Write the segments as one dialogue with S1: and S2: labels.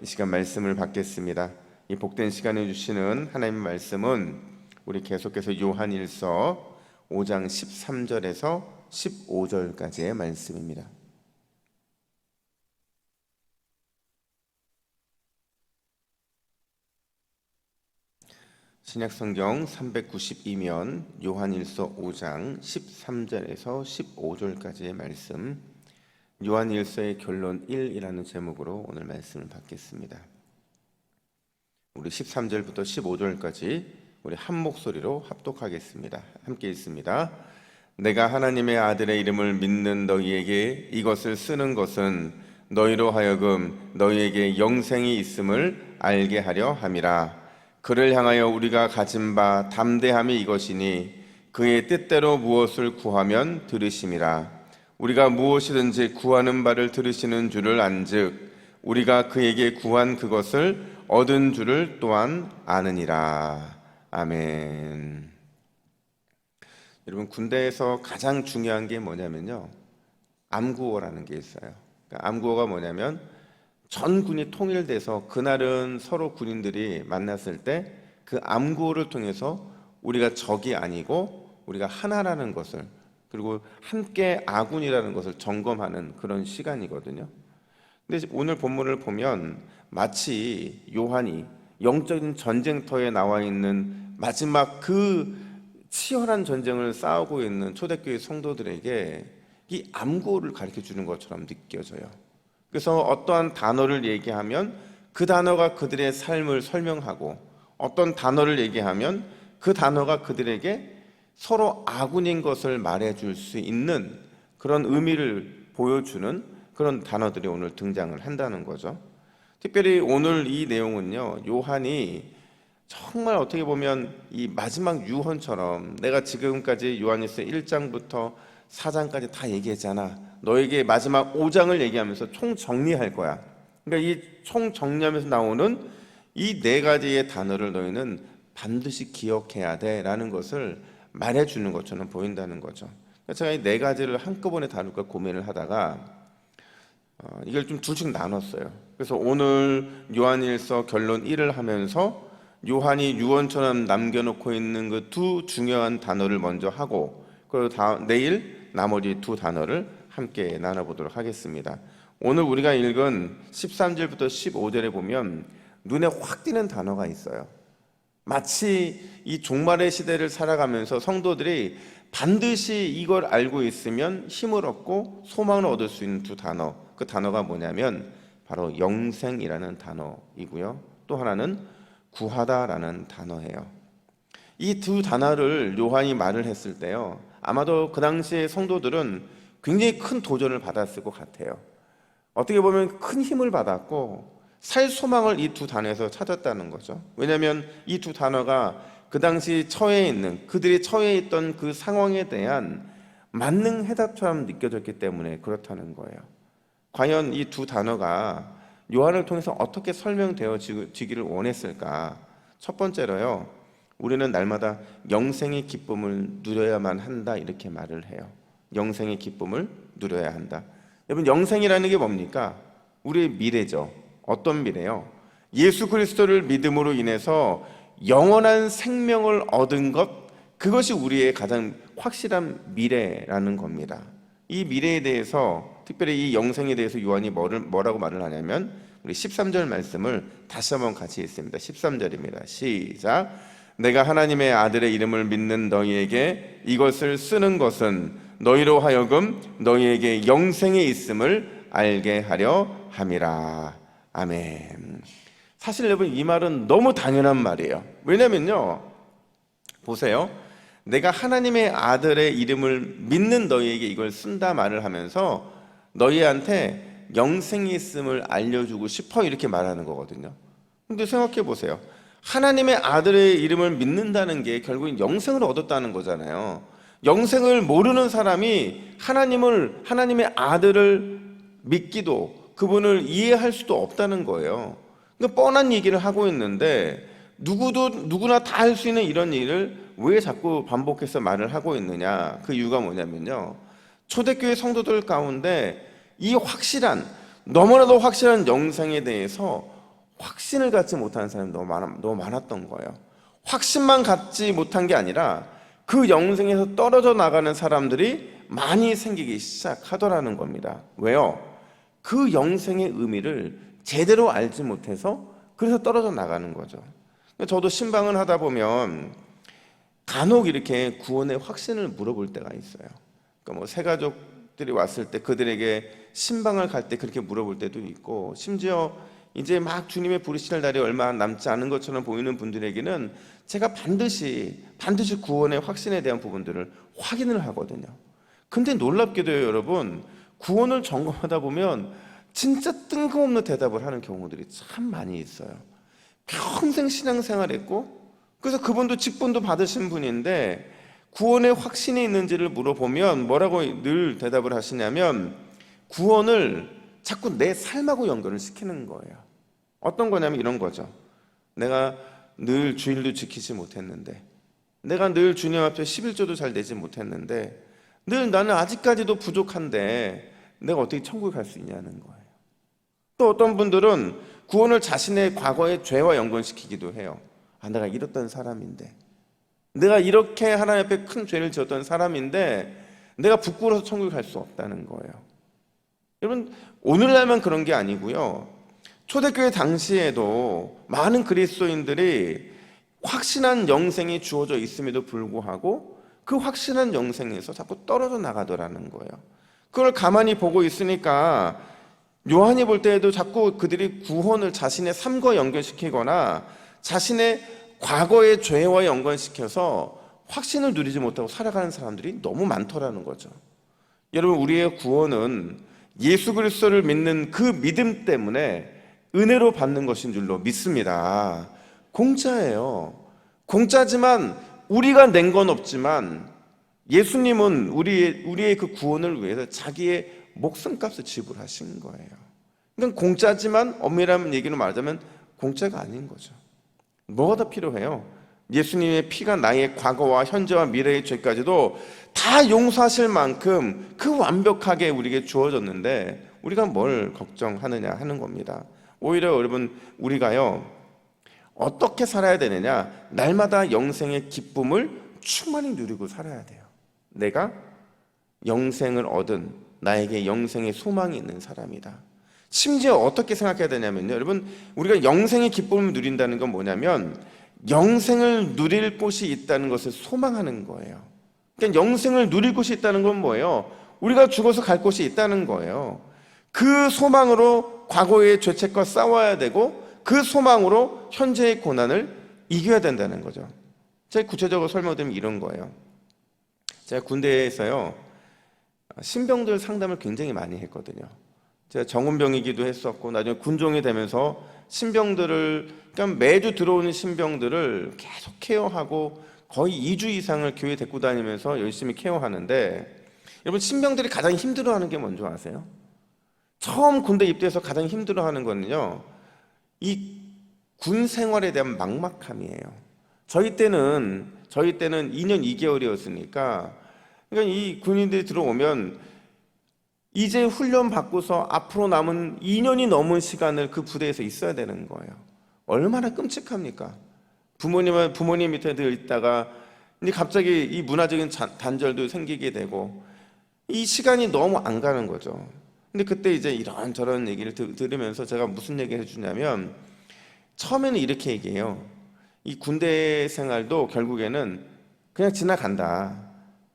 S1: 이 시간 말씀을 받겠습니다. 이 복된 시간을 주시는 하나님의 말씀은 우리 계속해서 요한일서 5장 13절에서 15절까지의 말씀입니다. 신약성경 392면 요한일서 5장 13절에서 15절까지의 말씀, 요한일서의 결론 1이라는 제목으로 오늘 말씀을 받겠습니다. 우리 13절부터 15절까지 우리 한 목소리로 합독하겠습니다. 함께 읽습니다. 내가 하나님의 아들의 이름을 믿는 너희에게 이것을 쓰는 것은 너희로 하여금 너희에게 영생이 있음을 알게 하려 함이라. 그를 향하여 우리가 가진 바 담대함이 이것이니 그의 뜻대로 무엇을 구하면 들으심이라. 우리가 무엇이든지 구하는 바를 들으시는 줄을 안즉 우리가 그에게 구한 그것을 얻은 줄을 또한 아느니라. 아멘. 여러분, 군대에서 가장 중요한 게 뭐냐면요, 암구호라는 게 있어요. 그러니까 암구호가 뭐냐면 전 군이 통일돼서 그날은 서로 군인들이 만났을 때 그 암구호를 통해서 우리가 적이 아니고 우리가 하나라는 것을, 그리고 함께 아군이라는 것을 점검하는 그런 시간이거든요. 근데 오늘 본문을 보면 마치 요한이 영적인 전쟁터에 나와 있는 마지막 그 치열한 전쟁을 싸우고 있는 초대교회 성도들에게 이 암구호를 가르쳐 주는 것처럼 느껴져요. 그래서 어떠한 단어를 얘기하면 그 단어가 그들의 삶을 설명하고, 어떤 단어를 얘기하면 그 단어가 그들에게 서로 아군인 것을 말해줄 수 있는 그런 의미를 보여주는 그런 단어들이 오늘 등장을 한다는 거죠. 특별히 오늘 이 내용은요, 요한이 정말 어떻게 보면 이 마지막 유언처럼, 내가 지금까지 요한일서 1장부터 4장까지 다 얘기했잖아, 너에게 마지막 5장을 얘기하면서 총정리할 거야. 그러니까 이 총정리하면서 나오는 이 네 가지의 단어를 너희는 반드시 기억해야 돼 라는 것을 말해주는 것처럼 보인다는 거죠. 제가 이 네 가지를 한꺼번에 다룰까 고민을 하다가 이걸 좀 둘씩 나눴어요. 그래서 오늘 요한일서 결론 1을 하면서 요한이 유언처럼 남겨놓고 있는 그 두 중요한 단어를 먼저 하고, 그리고 내일 나머지 두 단어를 함께 나눠보도록 하겠습니다. 오늘 우리가 읽은 13절부터 15절에 보면 눈에 확 띄는 단어가 있어요. 마치 이 종말의 시대를 살아가면서 성도들이 반드시 이걸 알고 있으면 힘을 얻고 소망을 얻을 수 있는 두 단어, 그 단어가 뭐냐면 바로 영생이라는 단어이고요, 또 하나는 구하다라는 단어예요. 이 두 단어를 요한이 말을 했을 때요, 아마도 그 당시의 성도들은 굉장히 큰 도전을 받았을 것 같아요. 어떻게 보면 큰 힘을 받았고 살 소망을 이 두 단어에서 찾았다는 거죠. 왜냐하면 이 두 단어가 그 당시 처해 있는, 그들이 처해 있던 그 상황에 대한 만능 해답처럼 느껴졌기 때문에 그렇다는 거예요. 과연 이 두 단어가 요한을 통해서 어떻게 설명되어지기를 원했을까? 첫 번째로요, 우리는 날마다 영생의 기쁨을 누려야만 한다, 이렇게 말을 해요. 영생의 기쁨을 누려야 한다. 여러분, 영생이라는 게 뭡니까? 우리의 미래죠. 어떤 미래요? 예수 그리스도를 믿음으로 인해서 영원한 생명을 얻은 것, 그것이 우리의 가장 확실한 미래라는 겁니다. 이 미래에 대해서, 특별히 이 영생에 대해서 요한이 뭐라고 말을 하냐면 우리 13절 말씀을 다시 한번 같이 읽습니다. 13절입니다. 시작. 내가 하나님의 아들의 이름을 믿는 너희에게 이것을 쓰는 것은 너희로 하여금 너희에게 영생이 있음을 알게 하려 함이라. 아멘. 사실 여러분, 이 말은 너무 당연한 말이에요. 왜냐면요, 보세요, 내가 하나님의 아들의 이름을 믿는 너희에게 이걸 쓴다 말을 하면서 너희한테 영생이 있음을 알려주고 싶어, 이렇게 말하는 거거든요. 근데 생각해 보세요. 하나님의 아들의 이름을 믿는다는 게 결국은 영생을 얻었다는 거잖아요. 영생을 모르는 사람이 하나님의 아들을 믿기도, 그분을 이해할 수도 없다는 거예요. 그러니까 뻔한 얘기를 하고 있는데 누구나 다 할 수 있는 이런 일을 왜 자꾸 반복해서 말을 하고 있느냐? 그 이유가 뭐냐면요, 초대교회 성도들 가운데 이 확실한, 너무나도 확실한 영생에 대해서 확신을 갖지 못하는 사람이 너무 많았던 거예요. 확신만 갖지 못한 게 아니라 그 영생에서 떨어져 나가는 사람들이 많이 생기기 시작하더라는 겁니다. 왜요? 그 영생의 의미를 제대로 알지 못해서 그래서 떨어져 나가는 거죠. 저도 신방을 하다 보면 간혹 이렇게 구원의 확신을 물어볼 때가 있어요. 그러니까 뭐 새가족들이 왔을 때 그들에게 신방을 갈 때 그렇게 물어볼 때도 있고, 심지어 이제 막 주님의 부르실 날이 얼마 남지 않은 것처럼 보이는 분들에게는 제가 반드시 구원의 확신에 대한 부분들을 확인을 하거든요. 근데 놀랍게도요, 여러분, 구원을 점검하다 보면 진짜 뜬금없는 대답을 하는 경우들이 참 많이 있어요. 평생 신앙생활했고, 그래서 그분도 직분도 받으신 분인데 구원의 확신이 있는지를 물어보면 뭐라고 늘 대답을 하시냐면, 구원을 자꾸 내 삶하고 연결을 시키는 거예요. 어떤 거냐면 이런 거죠. 내가 늘 주일도 지키지 못했는데, 내가 늘 주님 앞에 11조도 잘 내지 못했는데, 늘 나는 아직까지도 부족한데 내가 어떻게 천국에 갈 수 있냐는 거예요. 또 어떤 분들은 구원을 자신의 과거의 죄와 연관시키기도 해요. 내가 이랬던 사람인데, 내가 이렇게 하나님 앞에 큰 죄를 지었던 사람인데 내가 부끄러워서 천국에 갈 수 없다는 거예요. 여러분, 오늘날만 그런 게 아니고요, 초대교회 당시에도 많은 그리스도인들이 확신한 영생이 주어져 있음에도 불구하고 그 확신한 영생에서 자꾸 떨어져 나가더라는 거예요. 그걸 가만히 보고 있으니까 요한이 볼 때에도 자꾸 그들이 구원을 자신의 삶과 연결시키거나 자신의 과거의 죄와 연관시켜서 확신을 누리지 못하고 살아가는 사람들이 너무 많더라는 거죠. 여러분, 우리의 구원은 예수 그리스도를 믿는 그 믿음 때문에 은혜로 받는 것인 줄로 믿습니다. 공짜예요. 공짜지만 우리가 낸 건 없지만 예수님은 우리의 그 구원을 위해서 자기의 목숨값을 지불하신 거예요. 그러니까 공짜지만 엄밀한 얘기로 말하자면 공짜가 아닌 거죠. 뭐가 더 필요해요? 예수님의 피가 나의 과거와 현재와 미래의 죄까지도 다 용서하실 만큼 그 완벽하게 우리에게 주어졌는데 우리가 뭘 걱정하느냐 하는 겁니다. 오히려 여러분, 우리가요 어떻게 살아야 되느냐, 날마다 영생의 기쁨을 충만히 누리고 살아야 돼요. 내가 영생을 얻은 나에게 영생의 소망이 있는 사람이다. 심지어 어떻게 생각해야 되냐면요, 여러분, 우리가 영생의 기쁨을 누린다는 건 뭐냐면 영생을 누릴 곳이 있다는 것을 소망하는 거예요. 그러니까 영생을 누릴 곳이 있다는 건 뭐예요? 우리가 죽어서 갈 곳이 있다는 거예요. 그 소망으로 과거의 죄책과 싸워야 되고 그 소망으로 현재의 고난을 이겨야 된다는 거죠. 제가 구체적으로 설명드리면 이런 거예요. 제가 군대에서요 신병들 상담을 굉장히 많이 했거든요. 제가 정훈병이기도 했었고 나중에 군종이 되면서 신병들을, 그러니까 매주 들어오는 신병들을 계속 케어하고 거의 2주 이상을 교회 데리고 다니면서 열심히 케어하는데, 여러분, 신병들이 가장 힘들어하는 게 뭔지 아세요? 처음 군대 입대해서 가장 힘들어하는 거는요, 이 군 생활에 대한 막막함이에요. 저희 때는 2년 2개월이었으니까, 그러니까 이 군인들이 들어오면 이제 훈련 받고서 앞으로 남은 2년이 넘은 시간을 그 부대에서 있어야 되는 거예요. 얼마나 끔찍합니까? 부모님 밑에 늘 있다가 이제 갑자기 이 문화적인 단절도 생기게 되고 이 시간이 너무 안 가는 거죠. 근데 그때 이제 이런저런 얘기를 들으면서 제가 무슨 얘기를 해주냐면, 처음에는 이렇게 얘기해요. 이 군대 생활도 결국에는 그냥 지나간다.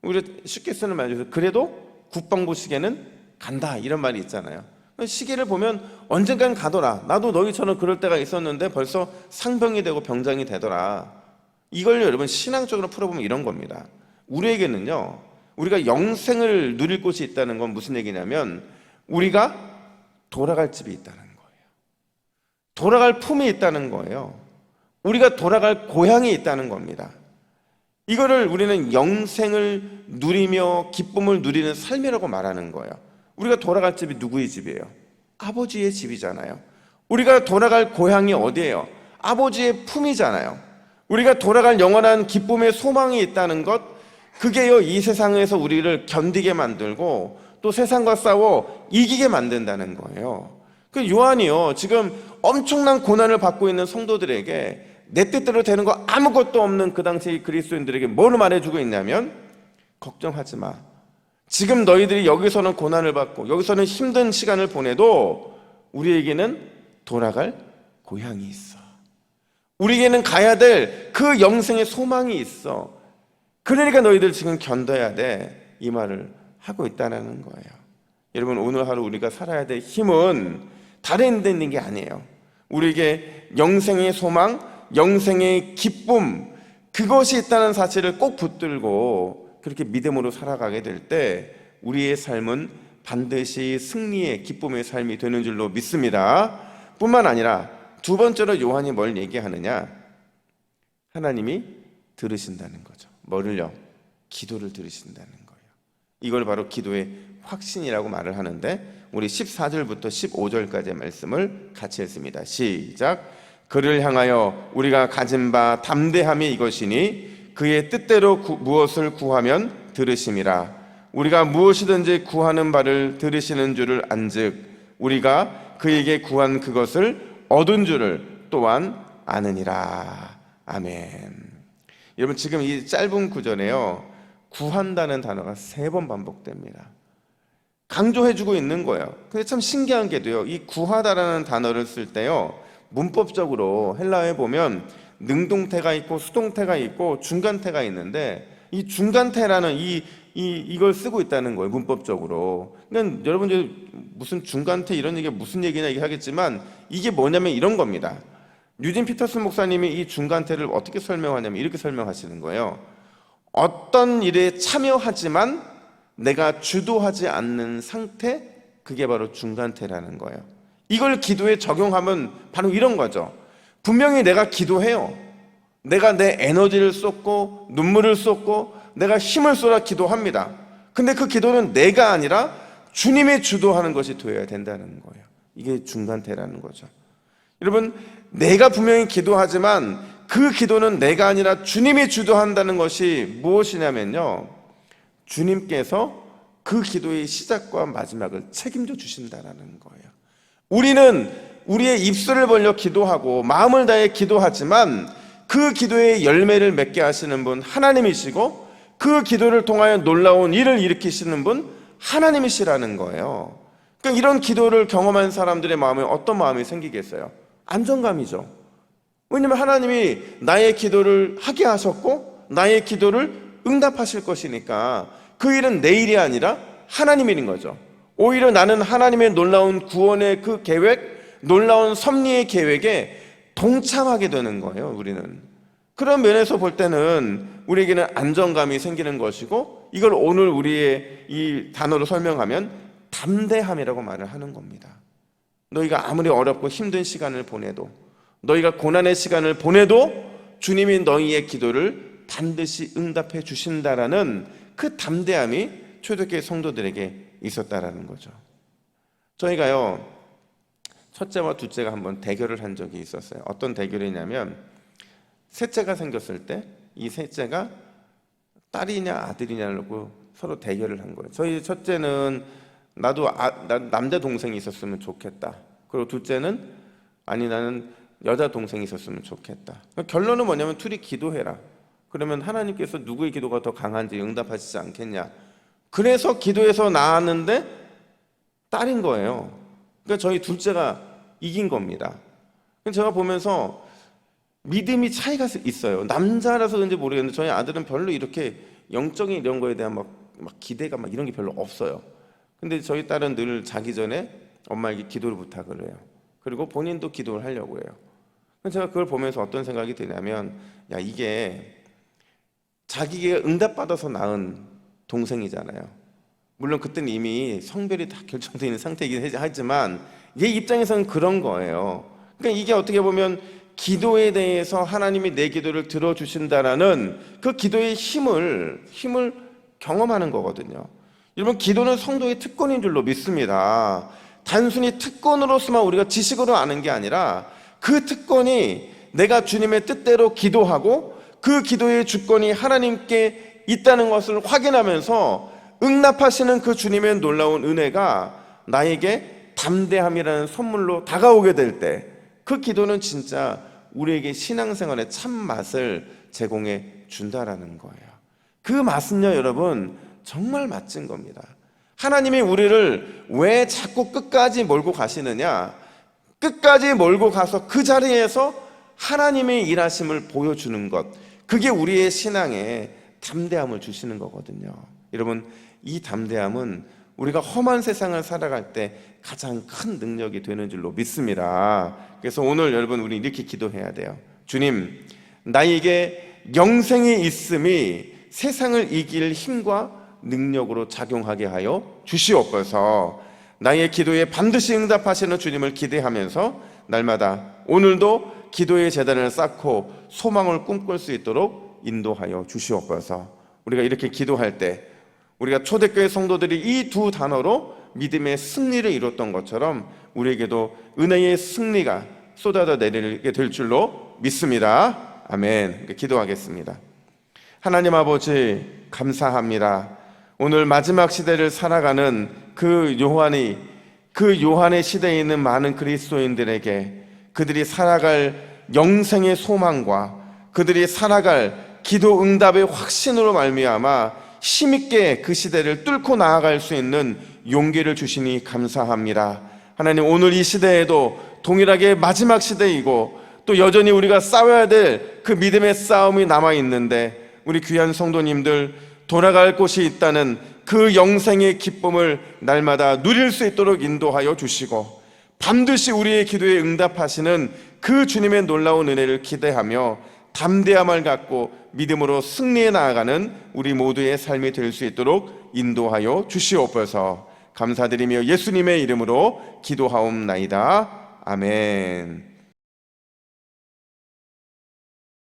S1: 우리가 쉽게 쓰는 말이죠. 그래도 국방부 시계는 간다, 이런 말이 있잖아요. 시계를 보면 언젠간 가더라. 나도 너희처럼 그럴 때가 있었는데 벌써 상병이 되고 병장이 되더라. 이걸 여러분 신앙적으로 풀어보면 이런 겁니다. 우리에게는요, 우리가 영생을 누릴 곳이 있다는 건 무슨 얘기냐면 우리가 돌아갈 집이 있다는 거예요. 돌아갈 품이 있다는 거예요. 우리가 돌아갈 고향이 있다는 겁니다. 이거를 우리는 영생을 누리며 기쁨을 누리는 삶이라고 말하는 거예요. 우리가 돌아갈 집이 누구의 집이에요? 아버지의 집이잖아요. 우리가 돌아갈 고향이 어디예요? 아버지의 품이잖아요. 우리가 돌아갈 영원한 기쁨의 소망이 있다는 것, 그게요 이 세상에서 우리를 견디게 만들고 또 세상과 싸워 이기게 만든다는 거예요. 그 요한이요, 지금 엄청난 고난을 받고 있는 성도들에게 내 뜻대로 되는 거 아무것도 없는 그 당시 그리스도인들에게 뭘 말해주고 있냐면, 걱정하지 마. 지금 너희들이 여기서는 고난을 받고 여기서는 힘든 시간을 보내도 우리에게는 돌아갈 고향이 있어. 우리에게는 가야 될 그 영생의 소망이 있어. 그러니까 너희들 지금 견뎌야 돼. 이 말을 하고 있다는 거예요. 여러분, 오늘 하루 우리가 살아야 될 힘은 다른 데 있는 게 아니에요. 우리에게 영생의 소망, 영생의 기쁨, 그것이 있다는 사실을 꼭 붙들고 그렇게 믿음으로 살아가게 될 때 우리의 삶은 반드시 승리의 기쁨의 삶이 되는 줄로 믿습니다. 뿐만 아니라 두 번째로 요한이 뭘 얘기하느냐, 하나님이 들으신다는 거죠. 뭐를요? 기도를 들으신다는 거예요. 이걸 바로 기도의 확신이라고 말을 하는데, 우리 14절부터 15절까지의 말씀을 같이 했습니다. 시작. 그를 향하여 우리가 가진 바 담대함이 이것이니 그의 뜻대로 무엇을 구하면 들으심이라. 우리가 무엇이든지 구하는 바를 들으시는 줄을 안즉 우리가 그에게 구한 그것을 얻은 줄을 또한 아느니라. 아멘. 여러분, 지금 이 짧은 구절에요, 구한다는 단어가 3번 반복됩니다. 강조해주고 있는 거예요. 근데 참 신기한 게도요, 이 구하다라는 단어를 쓸 때요, 문법적으로 헬라어에 보면 능동태가 있고 수동태가 있고 중간태가 있는데, 이 중간태라는 이걸 쓰고 있다는 거예요, 문법적으로. 그러니까 여러분들 무슨 중간태 이런 얘기가 무슨 얘기냐 얘기하겠지만, 이게 뭐냐면 이런 겁니다. 유진 피터슨 목사님이 이 중간태를 어떻게 설명하냐면 이렇게 설명하시는 거예요. 어떤 일에 참여하지만 내가 주도하지 않는 상태, 그게 바로 중간태라는 거예요. 이걸 기도에 적용하면 바로 이런 거죠. 분명히 내가 기도해요. 내가 내 에너지를 쏟고 눈물을 쏟고 내가 힘을 쏟아 기도합니다. 근데 그 기도는 내가 아니라 주님이 주도하는 것이 되어야 된다는 거예요. 이게 중간태라는 거죠. 여러분, 내가 분명히 기도하지만 그 기도는 내가 아니라 주님이 주도한다는 것이 무엇이냐면요, 주님께서 그 기도의 시작과 마지막을 책임져 주신다는 거예요. 우리는 우리의 입술을 벌려 기도하고 마음을 다해 기도하지만 그 기도의 열매를 맺게 하시는 분 하나님이시고, 그 기도를 통하여 놀라운 일을 일으키시는 분 하나님이시라는 거예요. 그러니까 이런 기도를 경험한 사람들의 마음에 어떤 마음이 생기겠어요? 안정감이죠. 왜냐하면 하나님이 나의 기도를 하게 하셨고 나의 기도를 응답하실 것이니까 그 일은 내 일이 아니라 하나님의 일인 거죠. 오히려 나는 하나님의 놀라운 구원의 그 계획, 놀라운 섭리의 계획에 동참하게 되는 거예요, 우리는. 그런 면에서 볼 때는 우리에게는 안정감이 생기는 것이고, 이걸 오늘 우리의 이 단어로 설명하면 담대함이라고 말을 하는 겁니다. 너희가 아무리 어렵고 힘든 시간을 보내도, 너희가 고난의 시간을 보내도 주님이 너희의 기도를 반드시 응답해 주신다라는 그 담대함이 초대교회 성도들에게 있었다라는 거죠. 저희가요, 첫째와 둘째가 한번 대결을 한 적이 있었어요. 어떤 대결이냐면, 셋째가 생겼을 때 이 셋째가 딸이냐 아들이냐고 서로 대결을 한 거예요. 저희 첫째는 나도 남자 동생이 있었으면 좋겠다. 그리고 둘째는 아니, 나는 여자 동생이 있었으면 좋겠다. 결론은 뭐냐면 둘이 기도해라. 그러면 하나님께서 누구의 기도가 더 강한지 응답하시지 않겠냐. 그래서 기도해서 나왔는데 딸인 거예요. 그러니까 저희 둘째가 이긴 겁니다. 제가 보면서 믿음이 차이가 있어요. 남자라서 그런지 모르겠는데 저희 아들은 별로 이렇게 영적인 이런 거에 대한 막 기대가 막 이런 게 별로 없어요. 근데 저희 딸은 늘 자기 전에 엄마에게 기도를 부탁을 해요. 그리고 본인도 기도를 하려고 해요. 제가 그걸 보면서 어떤 생각이 드냐면, 야, 이게 자기가 응답받아서 낳은 동생이잖아요. 물론 그때는 이미 성별이 다 결정되어 있는 상태이긴 하지만 얘 입장에서는 그런 거예요. 그러니까 이게 어떻게 보면 기도에 대해서 하나님이 내 기도를 들어주신다라는 그 기도의 힘을 경험하는 거거든요. 여러분, 기도는 성도의 특권인 줄로 믿습니다. 단순히 특권으로서만 우리가 지식으로 아는 게 아니라 그 특권이 내가 주님의 뜻대로 기도하고 그 기도의 주권이 하나님께 있다는 것을 확인하면서 응답하시는 그 주님의 놀라운 은혜가 나에게 담대함이라는 선물로 다가오게 될 때 그 기도는 진짜 우리에게 신앙생활의 참 맛을 제공해 준다라는 거예요. 그 맛은요, 여러분, 정말 맛진 겁니다. 하나님이 우리를 왜 자꾸 끝까지 몰고 가시느냐? 끝까지 몰고 가서 그 자리에서 하나님의 일하심을 보여주는 것, 그게 우리의 신앙에 담대함을 주시는 거거든요. 여러분, 이 담대함은 우리가 험한 세상을 살아갈 때 가장 큰 능력이 되는 줄로 믿습니다. 그래서 오늘 여러분, 우리 이렇게 기도해야 돼요. 주님, 나에게 영생이 있음이 세상을 이길 힘과 능력으로 작용하게 하여 주시옵소서. 나의 기도에 반드시 응답하시는 주님을 기대하면서 날마다 오늘도 기도의 재단을 쌓고 소망을 꿈꿀 수 있도록 인도하여 주시옵소서. 우리가 이렇게 기도할 때 우리가 초대교회 성도들이 이 두 단어로 믿음의 승리를 이뤘던 것처럼 우리에게도 은혜의 승리가 쏟아져 내리게 될 줄로 믿습니다. 아멘. 기도하겠습니다. 하나님 아버지, 감사합니다. 오늘 마지막 시대를 살아가는 그 요한의 시대에 있는 많은 그리스도인들에게 그들이 살아갈 영생의 소망과 그들이 살아갈 기도 응답의 확신으로 말미암아 힘있게 그 시대를 뚫고 나아갈 수 있는 용기를 주시니 감사합니다. 하나님, 오늘 이 시대에도 동일하게 마지막 시대이고 또 여전히 우리가 싸워야 될 그 믿음의 싸움이 남아있는데 우리 귀한 성도님들 돌아갈 곳이 있다는 그 영생의 기쁨을 날마다 누릴 수 있도록 인도하여 주시고 반드시 우리의 기도에 응답하시는 그 주님의 놀라운 은혜를 기대하며 담대함을 갖고 믿음으로 승리해 나아가는 우리 모두의 삶이 될 수 있도록 인도하여 주시옵소서. 감사드리며 예수님의 이름으로 기도하옵나이다. 아멘.